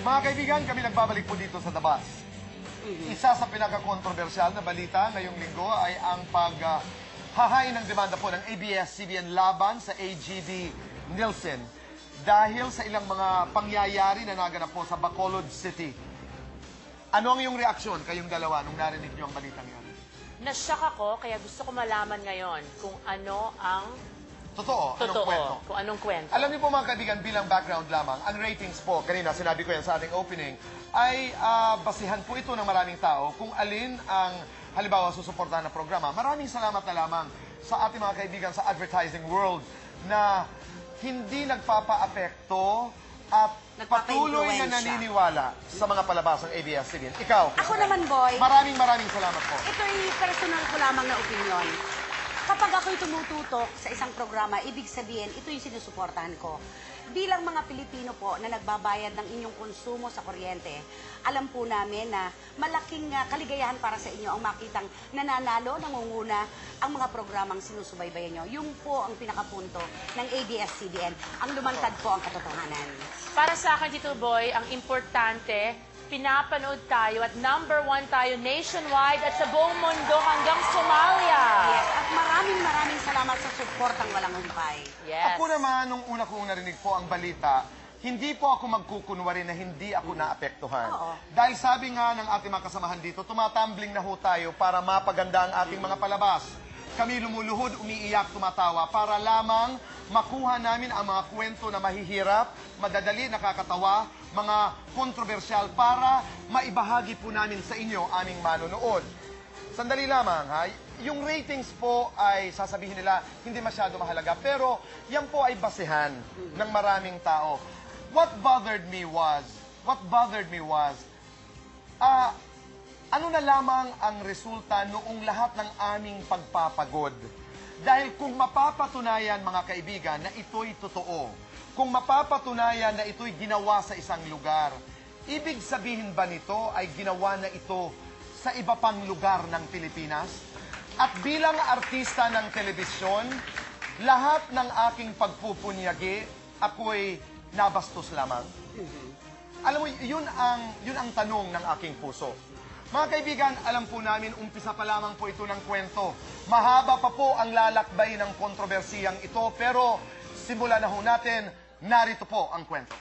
Mga kaibigan, kami nagbabalik po dito sa Dabas. Isa sa pinaka-kontrobersyal na balita ngayong linggo ay ang paghahain ng demanda po ng ABS-CBN laban sa AGB Nielsen dahil sa ilang mga pangyayari na naganap po sa Bacolod City. Ano ang iyong reaksyon kayong dalawa nung narinig niyo ang balitang yan? Nashock ako, kaya gusto ko malaman ngayon kung ano ang Totoo, anong kwento? kung anong kwento. Alam niyo po mga kaibigan, bilang background lamang, ang ratings po, kanina sinabi ko yan sa ating opening, ay basihan po ito ng maraming tao kung alin ang halimbawa susuportahan na programa. Maraming salamat na lamang sa ating mga kaibigan sa advertising world na hindi nagpapa-apekto at patuloy na naniniwala sa mga palabasang ABS-CBN. Ikaw? Ako naman, Boy. Maraming salamat po. Ito'y personal ko lamang na opinion. Kapag ako'y tumututok sa isang programa, ibig sabihin, ito yung sinusuportahan ko. Bilang mga Pilipino po na nagbabayad ng inyong konsumo sa kuryente, alam po namin na malaking kaligayahan para sa inyo ang makitang nananalo, nangunguna ang mga programang sinusubaybayan nyo. Yung po ang pinakapunto ng ABS-CBN. Ang lumantad po ang katotohanan. Para sa akin, Tito Boy, ang importante, pinapanood tayo at #1 tayo nationwide at sa buong mundo hanggang Somalia. Yes, at maraming salamat sa suportang walang humpay. Yes. Ako naman, nung una kong narinig po ang balita, hindi po ako magkukunwari na hindi ako naapektuhan. Oo. Dahil sabi nga ng ating mga kasamahan dito, tumatumbling na ho tayo para mapaganda ang ating mga palabas. Kami lumuluhod, umiiyak, tumatawa para lamang makuha namin ang mga kwento na mahihirap, madadali, nakakatawa, mga kontrobersyal para maibahagi po namin sa inyo, aming manonood. Sandali lamang ha, yung ratings po ay sasabihin nila hindi masyado mahalaga, pero yan po ay basehan ng maraming tao. What bothered me was, ano na lamang ang resulta noong lahat ng aming pagpapagod? Dahil kung mapapatunayan, mga kaibigan, na ito'y totoo, kung mapapatunayan na ito'y ginawa sa isang lugar, ibig sabihin ba nito ay ginawa na ito sa iba pang lugar ng Pilipinas? At bilang artista ng telebisyon, lahat ng aking pagpupunyagi, ako'y nabastos lamang. Alam mo, yun ang tanong ng aking puso. Mga kaibigan, alam po namin, umpisa pa lamang po ito ng kwento. Mahaba pa po ang lalakbay ng kontrobersiyang ito, pero simulan na ho natin, narito po ang kwento.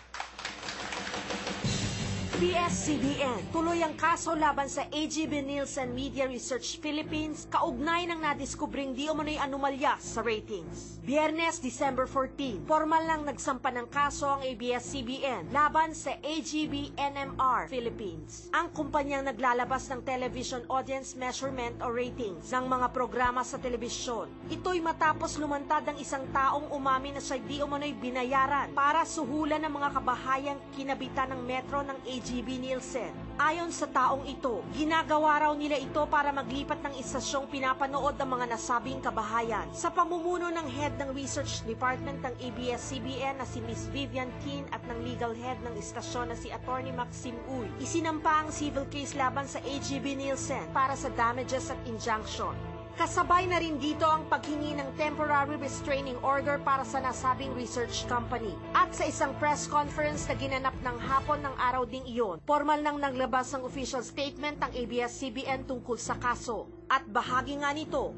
ABS-CBN, tuloy ang kaso laban sa AGB Nielsen Media Research Philippines kaugnay ng nadiskubring di umano'y anomalya sa ratings. Biyernes, December 14, formal lang nagsampa ng kaso ang ABS-CBN laban sa AGB NMR Philippines. Ang kumpanyang naglalabas ng television audience measurement o ratings ng mga programa sa telebisyon. Ito'y matapos lumantad ang isang taong umamin na siya di umano'y binayaran para suhulan ng mga kabahayang kinabitan ng metro ng AGB Nielsen. Ayon sa taong ito, ginagawa raw nila ito para maglipat ng istasyong pinapanood ng mga nasabing kabahayan. Sa pamumuno ng head ng research department ng ABS-CBN na si Miss Vivian Tin at ng legal head ng istasyon na si Attorney Maxim Uy, isinampa ang civil case laban sa AGB Nielsen para sa damages at injunction. Kasabay na rin dito ang paghingi ng temporary restraining order para sa nasabing research company. At sa isang press conference na ginanap ng hapon ng araw ding iyon, formal nang naglabas ng official statement ang ABS-CBN tungkol sa kaso. At bahagi nga nito,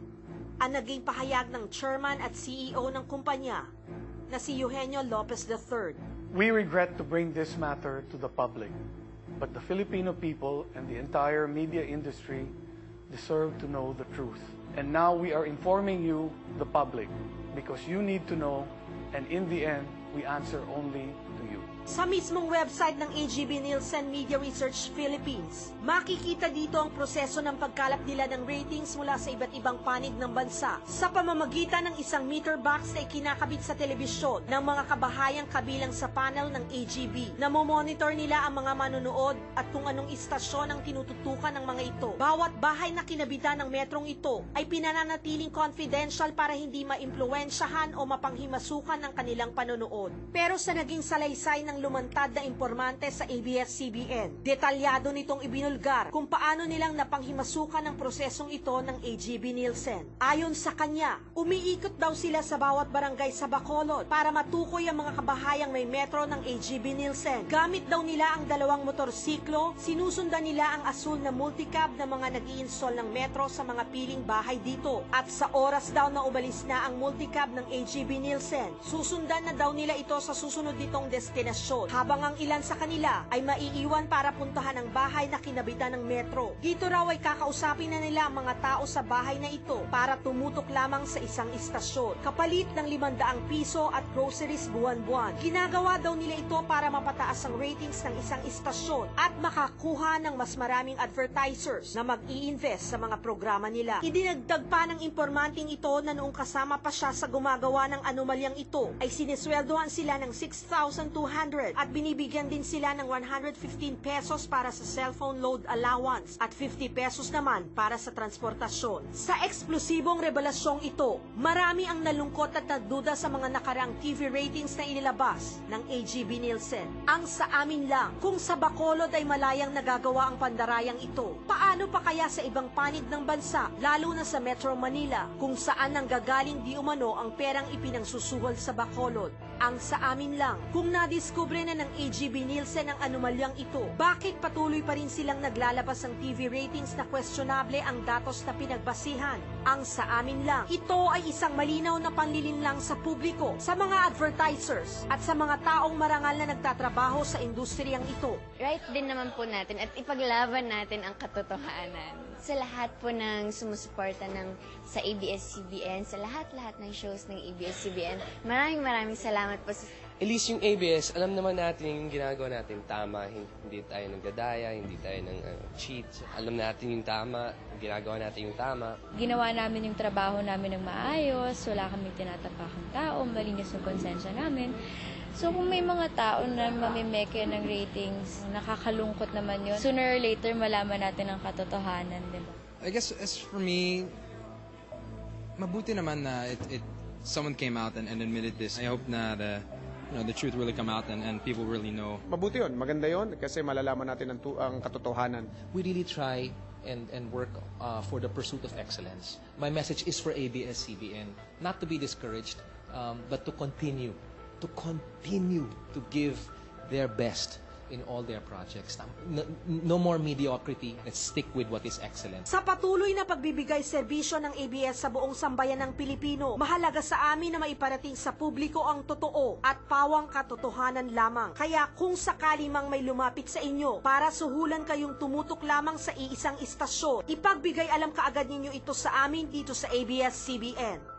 ang naging pahayag ng chairman at CEO ng kumpanya na si Eugenio Lopez III. We regret to bring this matter to the public, but the Filipino people and the entire media industry deserve to know the truth. And now we are informing you, the public, because you need to know, and in the end, we answer only to you. Sa mismong website ng AGB Nielsen Media Research Philippines, makikita dito ang proseso ng pagkalap nila ng ratings mula sa iba't ibang panig ng bansa sa pamamagitan ng isang meter box na ikinakabit sa telebisyon ng mga kabahayang kabilang sa panel ng AGB. Namomonitor nila ang mga manonood at kung anong istasyon ang tinututukan ng mga ito. Bawat bahay na kinabitan ng metrong ito ay pinananatiling confidential para hindi maimpluwensyahan o mapanghimasukan ng kanilang panonood. Pero sa naging salaysay ng ng lumantad na impormante sa ABS-CBN. Detalyado nitong ibinulgar kung paano nilang napanghimasukan ang prosesong ito ng AGB Nielsen. Ayon sa kanya, umiikot daw sila sa bawat barangay sa Bacolod para matukoy ang mga kabahayang may metro ng AGB Nielsen. Gamit daw nila ang 2 motorsiklo, sinusundan nila ang asul na multicab na mga nag-i-install ng metro sa mga piling bahay dito. At sa oras daw na umalis na ang multicab ng AGB Nielsen, susundan na daw nila ito sa susunod nitong destinasyon, habang ang ilan sa kanila ay maiiwan para puntahan ang bahay na kinabitan ng metro. Dito raw ay kakausapin na nila ang mga tao sa bahay na ito para tumutok lamang sa isang istasyon, kapalit ng 500 piso at groceries buwan-buwan. Ginagawa daw nila ito para mapataas ang ratings ng isang istasyon at makakuha ng mas maraming advertisers na mag-i-invest sa mga programa nila. Idinagdag pa ng impormanting ito na noong kasama pa siya sa gumagawa ng anomalyang ito ay sinisweldohan sila ng 6,200 at binibigyan din sila ng 115 pesos para sa cellphone load allowance at 50 pesos naman para sa transportasyon. Sa eksplosibong revelasyong ito, marami ang nalungkot at nagduda sa mga nakaraang TV ratings na inilabas ng AGB Nielsen. Ang sa amin lang, kung sa Bacolod ay malayang nagagawa ang pandarayang ito, paano pa kaya sa ibang panig ng bansa, lalo na sa Metro Manila, kung saan nanggagaling di umano ang perang ipinangsusuhol sa Bacolod? Ang sa amin lang, kung nadiskubre na ng AGB Nielsen ang anomalyang ito, bakit patuloy pa rin silang naglalabas ng TV ratings na questionable ang datos na pinagbasihan? Ang sa amin lang, ito ay isang malinaw na panlilinlang sa publiko, sa mga advertisers, at sa mga taong marangal na nagtatrabaho sa industriyang ito. Right din naman po natin at ipaglaban natin ang katotohanan sa lahat po ng sumusuporta sa ABS-CBN, sa lahat-lahat ng shows ng ABS-CBN. Maraming salamat po. At least yung ABS, alam naman natin yung ginagawa natin tama. Hindi tayo nagdadaya, hindi tayo cheat. Alam natin yung tama, ginagawa natin yung tama. Ginawa namin yung trabaho namin ng maayos, wala kaming tinatapakang tao, malinis yung konsensya namin. So kung may mga tao na mamimeke ng ratings, nakakalungkot naman yun. Sooner or later, malaman natin ang katotohanan, di ba? I guess as for me, mabuti naman na someone came out and admitted this. I hope na the truth really come out and people really know. Mabuti yun, maganda yun kasi malalaman natin ang katotohanan. We really try and work for the pursuit of excellence. My message is for ABS-CBN, not to be discouraged, but to continue to give their best in all their projects. No more mediocrity. Let's stick with what is excellent. Sa patuloy na pagbibigay serbisyo ng ABS sa buong sambayan ng Pilipino, mahalaga sa amin na maiparating sa publiko ang totoo at pawang katotohanan lamang. Kaya kung sakali mang may lumapit sa inyo para suhulan kayong tumutok lamang sa iisang istasyon, ipagbigay alam kaagad ninyo ito sa amin dito sa ABS-CBN.